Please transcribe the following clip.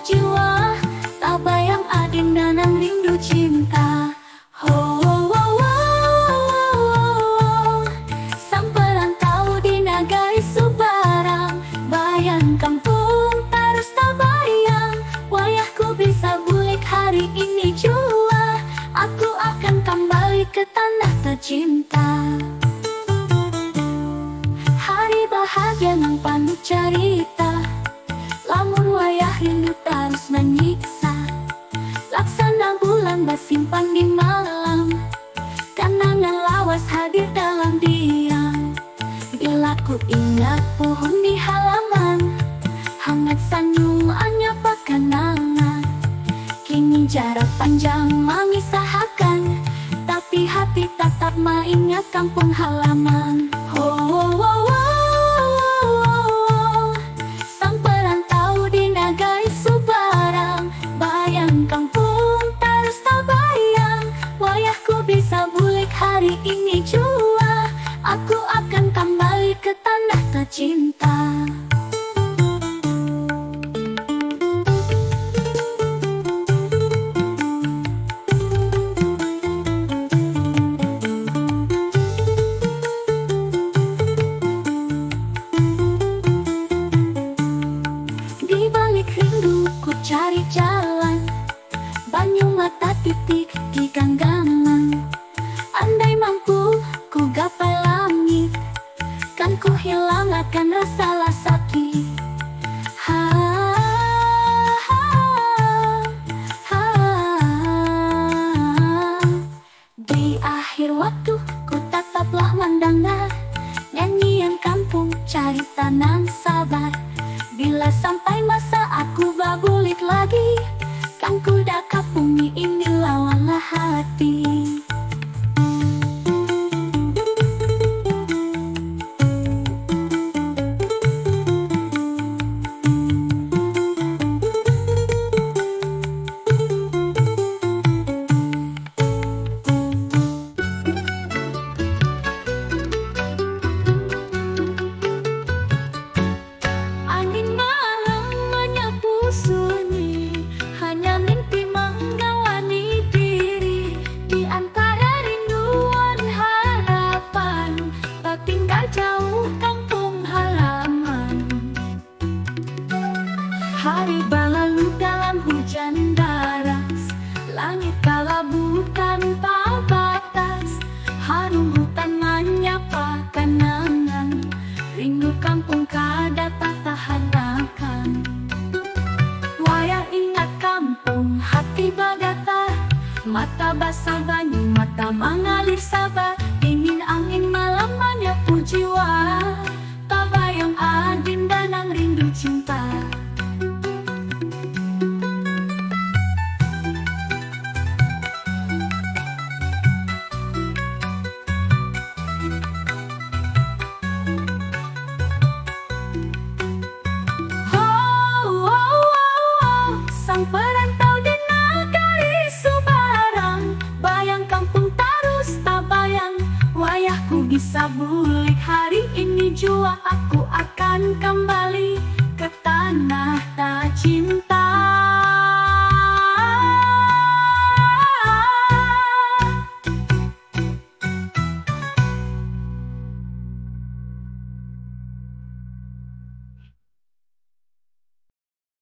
jiwa, tak bayang adin danang rindu cinta. Sang perantau di negari Subarang, bayang kampung terus tak bayang. Wayahku bisa bulik hari ini jua, aku akan kembali ke tanah tercinta. Hari bahagia nang penuh cerita, lamun wayah rindu terus menyiksa. Laksana bulan bersimpan di malam, kenangan lawas hadir dalam diam. Bila ku ingat pohon di halaman, hangat senyumannya kenangan. Kini jarak panjang memisahkan, tapi hati tetap mengingat kampung halaman. Sang perantau di negari Subarang, bayang kampung terus tak bayang. Wayahku bisa bulik hari ini jua, aku akan kembali ke tanah tercinta. Cari jalan, banyu mata titik di genggaman. Andai mampu ku gapai langit, kan ku hilang akan rasa sakit. Di akhir waktu ku tetaplah mendengar nyanyian kampung, cari tanang sabar. Bila sampai masa aku babulik lagi, kan kuda ke bumi ini lawanlah hati. Hari berlalu dalam hujan deras, langit kelabu tanpa batas. Harum hutan menyapa kenangan, rindu kampung kada tak tahan akan. Wayah ingat kampung, hati bergetar, mata basah banyu, mata mengalir sabar. Dingin angin malam menyapu jiwa, tak bayang adin danang rindu cinta. Sang perantau di negari Subarang, bayang kampung terus tak bayang. Wayahku bisa bulik hari ini jua, aku akan kembali ke tanah